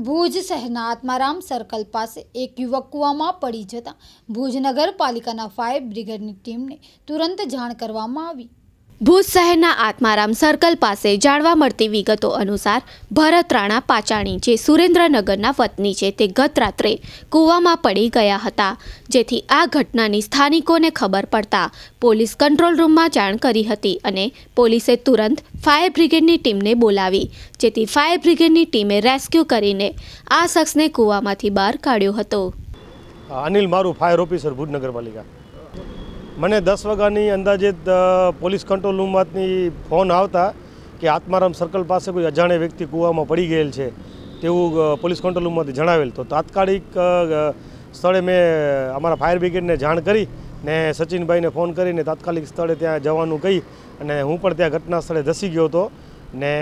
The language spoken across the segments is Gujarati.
ભુજ શહેરના આત્મારામ સર્કલ પાસે એક યુવક કૂવામાં પડી જતા ભુજ નગરપાલિકાના ફાયર બ્રિગેડની ટીમને તુરંત જાણ કરવામાં આવી। ભુજ શહેરના આત્મારામ સર્કલ પાસે જાણવા મળતી વિગતો અનુસાર ભરત રાણા પાચાણી જે સુરેન્દ્રનગરના વતની છે તે ગત રાત્રે કૂવામાં પડી ગયા હતા, જેથી આ ઘટનાની સ્થાનિકોને ખબર પડતા પોલીસ કંટ્રોલ રૂમમાં જાણ કરી હતી અને પોલીસે તુરંત ફાયર બ્રિગેડની ટીમને બોલાવી, જેથી ફાયર બ્રિગેડની ટીમે રેસ્ક્યુ કરીને આ શખ્સને કૂવામાંથી બહાર કાઢ્યો હતો। અનિલ મારું ફાયર ઓફિસર ભુજ નગરપાલિકા। મને 10 વાગ્યાની અંદાજે પોલીસ કંટ્રોલ રૂમમાંથી ફોન આવતા કે આત્મારામ સર્કલ પાસે કોઈ અજાણ્યા વ્યક્તિ કૂવામાં પડી ગયેલ છે તેવું પોલીસ કંટ્રોલ રૂમમાંથી જણાવેલ। તો તાત્કાલિક સ્થળે મેં અમારા ફાયર બ્રિગેડને જાણ કરી ને સચિનભાઈને ફોન કરીને તાત્કાલિક સ્થળે ત્યાં જવાનું કહી અને હું પણ ત્યાં ઘટના સ્થળે ધસી ગયો હતો ને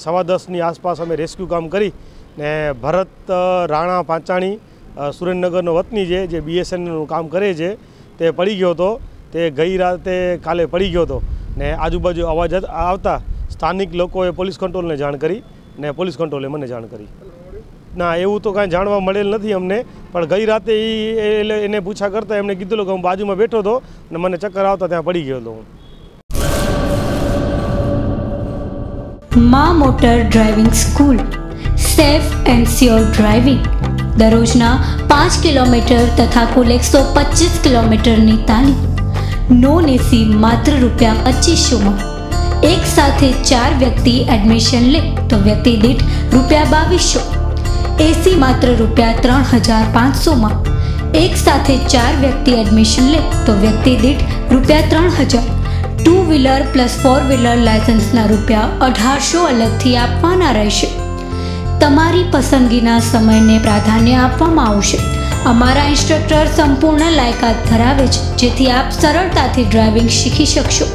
10:15ની આસપાસ અમે રેસ્ક્યુ કામ કરી ને ભરત રાણા પાંચાણી સુરેન્દ્રનગરનો વતની છે જે BSNLનું કામ કરે છે તે પડી ગયો હતો। તે ગઈ રાતે કાલે પડી ગયો હતો ને આજુબાજુ અવાજ આવતા સ્થાનિક લોકોએ પોલીસ કંટ્રોલને જાણ કરી ને પોલીસ કંટ્રોલે મને જાણ કરી। ના, એવું તો કાંઈ જાણવા મળેલ નથી અમને, પણ ગઈ રાતે એને પૂછા કરતાં એમણે કીધું કે હું બાજુમાં બેઠો હતો અને મને ચક્કર આવતા ત્યાં પડી ગયો હતો। માં motor driving school, safe and sure driving. દરરોજના 5 કિલોમીટર તથા કુલ 125 કિલોમીટરની તાલીમ। નોન એસી માત્ર ₹2500માં। એક સાથે 4 વ્યક્તિ એડમિશન લે તો વ્યક્તિ દીઠ ₹2200। એસી માત્ર ₹3500માં। એક સાથે 4 વ્યક્તિ એડમિશન લે તો વ્યક્તિ દીઠ ₹3000। 2 વ્હીલર પ્લસ 4 વ્હીલર લાયસન્સના ₹1800 અલગથી આપવાના રહેશે। તમારી પસંદગીના સમયને પ્રાધાન્ય આપવામાં આવશે। અમારા ઇન્સ્ટ્રક્ટર સંપૂર્ણ લાયકાત ધરાવે છે, જેથી આપ સરળતાથી ડ્રાઇવિંગ શીખી શકશો।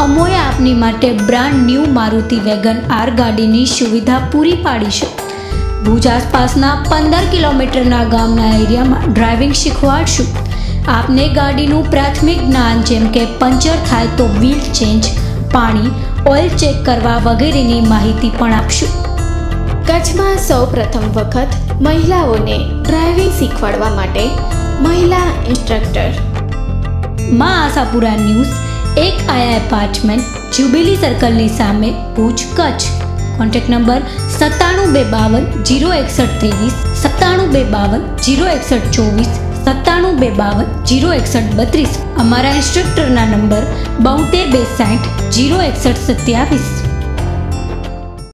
અમોએ આપની માટે brand new Maruti Wagon R ગાડીની સુવિધા પૂરી પાડી છે। ભુજ આસપાસના 15 કિલોમીટરના ગામના એરિયામાં ડ્રાઇવિંગ શીખવાડશું। આપને ગાડીનું પ્રાથમિક જ્ઞાન જેમ કે પંચર થાય તો વ્હીલ ચેન્જ, પાણી, ઓઇલ ચેક કરવા વગેરેની માહિતી પણ આપશું। કચ્છમાં સૌપ્રથમ વખત મહિલાઓને ડ્રાઇવિંગ શીખવાડવા માટે મહિલા ઇન્સ્ટ્રક્ટર। માં આશાપુરા ન્યૂઝ, 1 આયા એપાર્ટમેન્ટ, જ્યુબિલી સર્કલની સામે, ભુજ, કચ્છ। Contact number 9722506123, 9722506124, 9722506132। અમારા ઇન્સ્ટ્રક્ટરના નંબર 72 260 061 27।